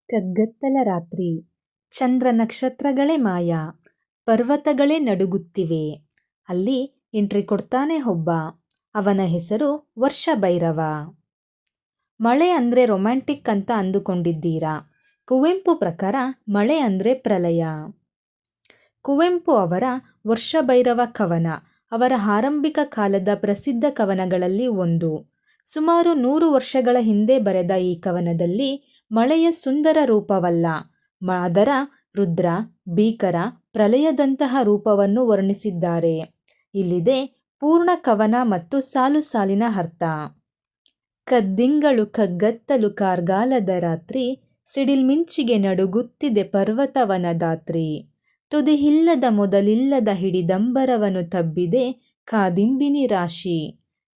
ಕಗ್ಗತ್ತಲ ರಾತ್ರಿ. ಚಂದ್ರ ನಕ್ಷತ್ರಗಳೇ ಮಾಯ, ಪರ್ವತಗಳೇ ನಡುಗುತ್ತಿವೆ. ಅಲ್ಲಿ ಎಂಟ್ರಿ ಕೊಡ್ತಾನೆ ಒಬ್ಬ, ಅವನ ಹೆಸರು ವರ್ಷ ಭೈರವ. ಮಳೆ ಅಂದರೆ ರೊಮ್ಯಾಂಟಿಕ್ ಅಂತ ಅಂದುಕೊಂಡಿದ್ದೀರಾ? ಕುವೆಂಪು ಪ್ರಕಾರ ಮಳೆ ಅಂದರೆ ಪ್ರಳಯ. ಕುವೆಂಪು ಅವರ ವರ್ಷ ಭೈರವ ಕವನ ಅವರ ಆರಂಭಿಕ ಕಾಲದ ಪ್ರಸಿದ್ಧ ಕವನಗಳಲ್ಲಿ ಒಂದು. ಸುಮಾರು 100 ವರ್ಷಗಳ ಹಿಂದೆ ಬರೆದ ಈ ಕವನದಲ್ಲಿ ಮಳೆಯ ಸುಂದರ ರೂಪವಲ್ಲ, ಅದರ ರುದ್ರ, ಭೀಕರ, ಪ್ರಳಯದಂತಹ ರೂಪವನ್ನು ವರ್ಣಿಸಿದ್ದಾರೆ. ಇಲ್ಲಿದೆ ಪೂರ್ಣ ಕವನ ಮತ್ತು ಸಾಲು ಸಾಲಿನ ಅರ್ಥ. ಕದ್ದಿಂಗಳು ಕಗ್ಗತ್ತಲು ಕಾರ್ಗಾಲದ ರಾತ್ರಿ, ಸಿಡಿಲ್ಮಿಂಚಿಗೆ ನಡುಗುತ್ತಿದೆ ಪರ್ವತವನದಾತ್ರಿ. ತುದಿಯಿಲ್ಲದ ಮೊದಲಿಲ್ಲದ ಹಿಡಿದಂಬರವನು ತಬ್ಬಿದೆ ಕಾದಿಂಬಿನಿ ರಾಶಿ.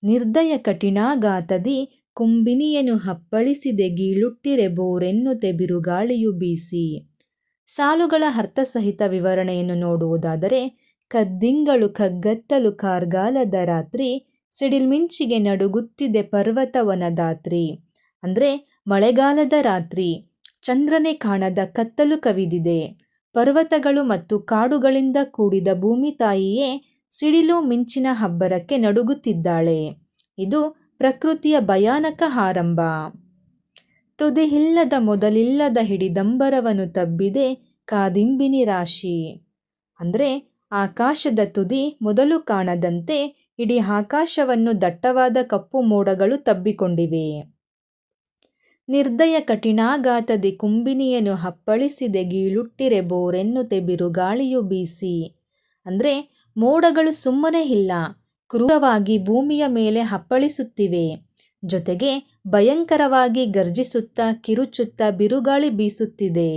ನಿರ್ದಯ ಕಠಿಣಾಘಾತದಿ ಕುಂಬಿನಿಯನ್ನು ಹಪ್ಪಳಿಸಿದೆ ಗೀಳುಟ್ಟಿರೆ ಬೋರೆನ್ನುತೆ ಬಿರುಗಾಳಿಯು ಬೀಸಿ. ಸಾಲುಗಳ ಅರ್ಥಸಹಿತ ವಿವರಣೆಯನ್ನು ನೋಡುವುದಾದರೆ, ಕದ್ದಿಂಗಳು ಕಗ್ಗತ್ತಲು ಕಾರ್ಗಾಲದ ರಾತ್ರಿ, ಸಿಡಿಲ್ಮಿಂಚಿಗೆ ನಡುಗುತ್ತಿದೆ ಪರ್ವತವನದಾತ್ರಿ. ಅಂದರೆ ಮಳೆಗಾಲದ ರಾತ್ರಿ, ಚಂದ್ರನೇ ಕಾಣದ ಕತ್ತಲು ಕವಿದಿದೆ. ಪರ್ವತಗಳು ಮತ್ತು ಕಾಡುಗಳಿಂದ ಕೂಡಿದ ಭೂಮಿ ತಾಯಿಯೇ ಸಿಡಿಲು ಮಿಂಚಿನ ಅಬ್ಬರಕ್ಕೆ ನಡುಗುತ್ತಿದ್ದಾಳೆ. ಇದು ಪ್ರಕೃತಿಯ ಭಯಾನಕ ಆರಂಭ. ತುದಿಯಿಲ್ಲದ ಮೊದಲಿಲ್ಲದ ಹಿಡಿದಂಬರವನು ತಬ್ಬಿದೆ ಕಾದಿಂಬಿನಿ ರಾಶಿ. ಅಂದರೆ ಆಕಾಶದ ತುದಿ ಮೊದಲು ಕಾಣದಂತೆ ಇಡೀ ಆಕಾಶವನ್ನು ದಟ್ಟವಾದ ಕಪ್ಪು ಮೋಡಗಳು ತಬ್ಬಿಕೊಂಡಿವೆ. ನಿರ್ದಯ ಕಠಿಣಾಘಾತದಿ ಕುಂಬಿನಿಯನ್ನು ಹಪ್ಪಳಿಸಿದೆ ಗೀಳುಟ್ಟಿರೆ ಬೋರೆನ್ನುತೆ ಬಿರುಗಾಳಿಯು ಬೀಸಿ. ಅಂದರೆ ಮೋಡಗಳು ಸುಮ್ಮನೆ ಇಲ್ಲ, ಕ್ರೂರವಾಗಿ ಭೂಮಿಯ ಮೇಲೆ ಹಪ್ಪಳಿಸುತ್ತಿವೆ. ಜೊತೆಗೆ ಭಯಂಕರವಾಗಿ ಗರ್ಜಿಸುತ್ತಾ ಕಿರುಚುತ್ತಾ ಬಿರುಗಾಳಿ ಬೀಸುತ್ತಿದೆ.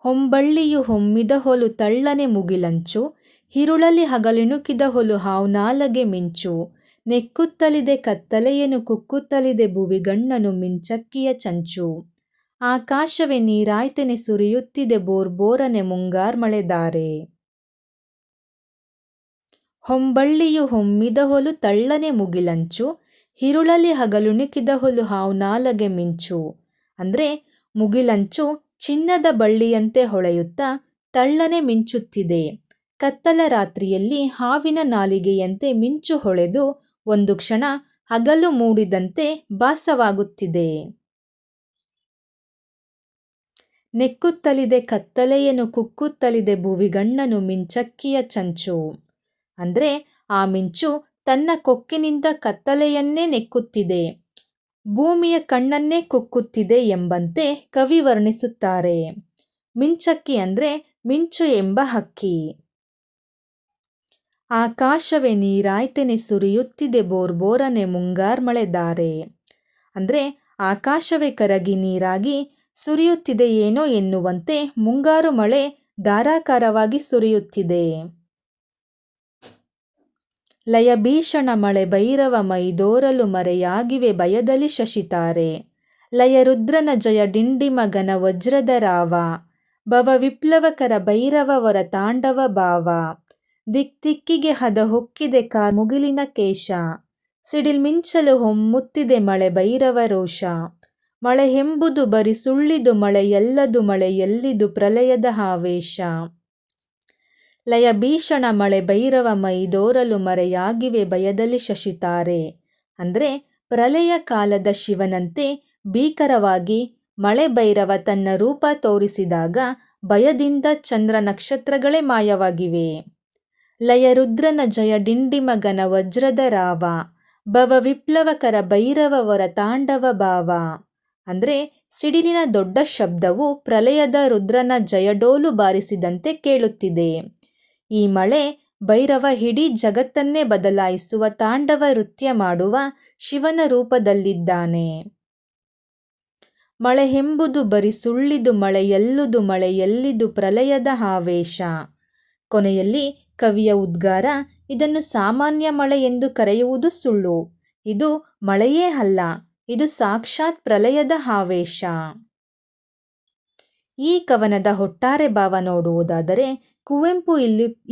ಹೊಂಬಳ್ಳಿಯು ಹೊಮ್ಮಿದ ಹೊಲು ತಳ್ಳನೆ ಮುಗಿಲಂಚು, ಹಿರುಳಲಿ ಹಗಲಿಣುಕಿದ ಹೊಲು ಹಾವ್ನಾಲಗೆ ಮಿಂಚು. ನೆಕ್ಕುತ್ತಲಿದೆ ಕತ್ತಲೆಯನ್ನು ಕುಕ್ಕುತ್ತಲಿದೆ ಭುವಿಗಣ್ಣನು ಮಿಂಚಕ್ಕಿಯ ಚಂಚು. ಆಕಾಶವೇ ನೀರಾಯ್ತೆನೆ ಸುರಿಯುತ್ತಿದೆ ಬೋರ್ಬೋರನೆ ಮುಂಗಾರ್ಮಳೆ ಧಾರೆ. ಹೊಂಬಳ್ಳಿಯು ಹೊಮ್ಮಿದ ಹೊಲು ತಳ್ಳನೆ ಮುಗಿಲಂಚು, ಹಿರುಳಲಿ ಹಗಲುಣುಕಿದ ಹೊಲು ಹಾವ್ನಾಲಗೆ ಮಿಂಚು. ಅಂದರೆ ಮುಗಿಲಂಚು ಚಿನ್ನದ ಬಳ್ಳಿಯಂತೆ ಹೊಳೆಯುತ್ತಾ ತಳ್ಳನೆ ಮಿಂಚುತ್ತಿದೆ. ಕತ್ತಲ ರಾತ್ರಿಯಲ್ಲಿ ಹಾವಿನ ನಾಲಿಗೆಯಂತೆ ಮಿಂಚು ಹೊಳೆದು ಒಂದು ಕ್ಷಣ ಹಗಲು ಮೂಡಿದಂತೆ ಭಾಸವಾಗುತ್ತಿದೆ. ನೆಕ್ಕುತ್ತಲಿದೆ ಕತ್ತಲೆಯನ್ನು ಕುಕ್ಕುತ್ತಲಿದೆ ಭುವಿಗಣ್ಣನು ಮಿಂಚಕ್ಕಿಯ ಚಂಚು. ಅಂದರೆ ಆ ಮಿಂಚು ತನ್ನ ಕೊಕ್ಕಿನಿಂದ ಕತ್ತಲೆಯನ್ನೇ ನೆಕ್ಕುತ್ತಿದೆ, ಭೂಮಿಯ ಕಣ್ಣನ್ನೇ ಕುಕ್ಕುತ್ತಿದೆ ಎಂಬಂತೆ ಕವಿ ವರ್ಣಿಸುತ್ತಾರೆ. ಮಿಂಚಕ್ಕಿ ಅಂದರೆ ಮಿಂಚು ಎಂಬ ಹಕ್ಕಿ. ಆಕಾಶವೇ ನೀರಾಯ್ತೆನೆ ಸುರಿಯುತ್ತಿದೆ ಬೋರ್ಬೋರನೆ ಮುಂಗಾರ್ಮಳೆ ಧಾರೆ. ಅಂದರೆ ಆಕಾಶವೇ ಕರಗಿ ನೀರಾಗಿ ಸುರಿಯುತ್ತಿದೆ ಏನೋ ಎನ್ನುವಂತೆ ಮುಂಗಾರು ಮಳೆ ಧಾರಾಕಾರವಾಗಿ ಸುರಿಯುತ್ತಿದೆ. ಲಯ ಭೀಷಣ ಮಳೆ ಭೈರವ ಮೈದೋರಲು ಮರೆಯಾಗಿವೆ ಭಯದಲ್ಲಿ ಶಶಿತಾರೆ. ಲಯ ರುದ್ರನ ಜಯ ಡಿಂಡಿಮ ಘನ ವಜ್ರದ ರಾವ, ಭವ ವಿಪ್ಲವಕರ ಭೈರವವರ ತಾಂಡವ ಭಾವ. ದಿಕ್ಕಿಗೆ ಹದ ಹೊಕ್ಕಿದೆ ಮುಗಿಲಿನ ಕೇಶ, ಸಿಡಿಲ್ಮಿಂಚಲು ಹೊಮ್ಮುತ್ತಿದೆ ಮಳೆ ಭೈರವ ರೋಷ. ಮಳೆ ಎಂಬುದು ಬರಿ ಸುಳ್ಳಿದು ಮಳೆ ಎಲ್ಲದು ಮಳೆ ಎಲ್ಲಿದು ಪ್ರಳಯದ ಆವೇಶ. ಲಯ ಭೀಷಣ ಮಳೆ ಭೈರವ ಮೈದೋರಲು ಮರೆಯಾಗಿವೆ ಭಯದಲ್ಲಿ ಶಶಿತಾರೆ. ಅಂದರೆ ಪ್ರಳಯ ಕಾಲದ ಶಿವನಂತೆ ಭೀಕರವಾಗಿ ಮಳೆ ಭೈರವ ತನ್ನ ರೂಪ ತೋರಿಸಿದಾಗ ಭಯದಿಂದ ಚಂದ್ರ ನಕ್ಷತ್ರಗಳೇ ಮಾಯವಾಗಿವೆ. ಲಯ ರುದ್ರನ ಜಯ ಡಿಂಡಿಮ ಘನ ವಜ್ರದ ರಾವ, ಭವ ವಿಪ್ಲವಕರ ಭೈರವವರ ತಾಂಡವ ಭಾವ. ಅಂದರೆ ಸಿಡಿಲಿನ ದೊಡ್ಡ ಶಬ್ದವು ಪ್ರಳಯದ ರುದ್ರನ ಜಯಡೋಲು ಬಾರಿಸಿದಂತೆ ಕೇಳುತ್ತಿದೆ. ಈ ಮಳೆ ಭೈರವ ಇಡೀ ಜಗತ್ತನ್ನೇ ಬದಲಾಯಿಸುವ ತಾಂಡವ ನೃತ್ಯ ಮಾಡುವ ಶಿವನ ರೂಪದಲ್ಲಿದ್ದಾನೆ. ಮಳೆ ಎಂಬುದು ಬರಿ ಸುಳ್ಳಿದು ಮಳೆ ಎಲ್ಲುದು ಮಳೆ ಎಲ್ಲಿದು ಪ್ರಳಯದ ಆವೇಶ. ಕೊನೆಯಲ್ಲಿ ಕವಿಯ ಉದ್ಗಾರ, ಇದನ್ನು ಸಾಮಾನ್ಯ ಮಳೆ ಎಂದು ಕರೆಯುವುದು ಸುಳ್ಳು. ಇದು ಮಳೆಯೇ ಅಲ್ಲ, ಇದು ಸಾಕ್ಷಾತ್ ಪ್ರಳಯದ ಆವೇಶ. ಈ ಕವನದ ಒಟ್ಟಾರೆ ಭಾವ ನೋಡುವುದಾದರೆ, ಕುವೆಂಪು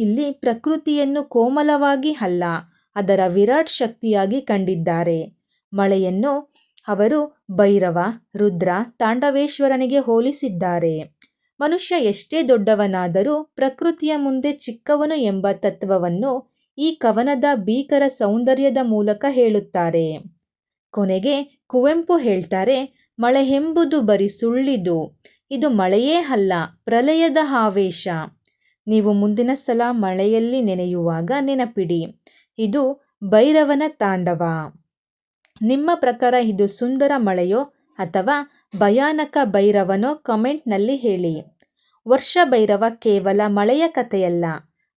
ಇಲ್ಲಿ ಪ್ರಕೃತಿಯನ್ನು ಕೋಮಲವಾಗಿ ಅಲ್ಲ, ಅದರ ವಿರಾಟ್ ಶಕ್ತಿಯಾಗಿ ಕಂಡಿದ್ದಾರೆ. ಮಳೆಯನ್ನು ಅವರು ಭೈರವ, ರುದ್ರ, ತಾಂಡವೇಶ್ವರನಿಗೆ ಹೋಲಿಸಿದ್ದಾರೆ. ಮನುಷ್ಯ ಎಷ್ಟೇ ದೊಡ್ಡವನಾದರೂ ಪ್ರಕೃತಿಯ ಮುಂದೆ ಚಿಕ್ಕವನು ಎಂಬ ತತ್ವವನ್ನು ಈ ಕವನದ ಭೀಕರ ಸೌಂದರ್ಯದ ಮೂಲಕ ಹೇಳುತ್ತಾರೆ. ಕೊನೆಗೆ ಕುವೆಂಪು ಹೇಳ್ತಾರೆ, ಮಳೆ ಎಂಬುದು ಬರೀ ಸುಳ್ಳಿದು, ಇದು ಮಳೆಯೇ ಅಲ್ಲ, ಪ್ರಲಯದ ಆವೇಶ. ನೀವು ಮುಂದಿನ ಸಲ ಮಳೆಯಲ್ಲಿ ನೆನೆಯುವಾಗ ನೆನಪಿಡಿ, ಇದು ಭೈರವನ ತಾಂಡವ. ನಿಮ್ಮ ಪ್ರಕಾರ ಇದು ಸುಂದರ ಮಳೆಯೋ ಅಥವಾ ಭಯಾನಕ ಭೈರವನೋ ಕಮೆಂಟ್ನಲ್ಲಿ ಹೇಳಿ. ವರ್ಷ ಭೈರವ ಕೇವಲ ಮಳೆಯ ಕಥೆಯಲ್ಲ,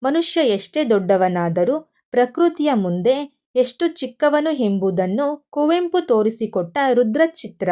ಮನುಷ್ಯ ಎಷ್ಟೇ ದೊಡ್ಡವನಾದರೂ ಪ್ರಕೃತಿಯ ಮುಂದೆ ಎಷ್ಟು ಚಿಕ್ಕವನು ಎಂಬುದನ್ನು ಕುವೆಂಪು ತೋರಿಸಿಕೊಟ್ಟ ರುದ್ರಚಿತ್ರ.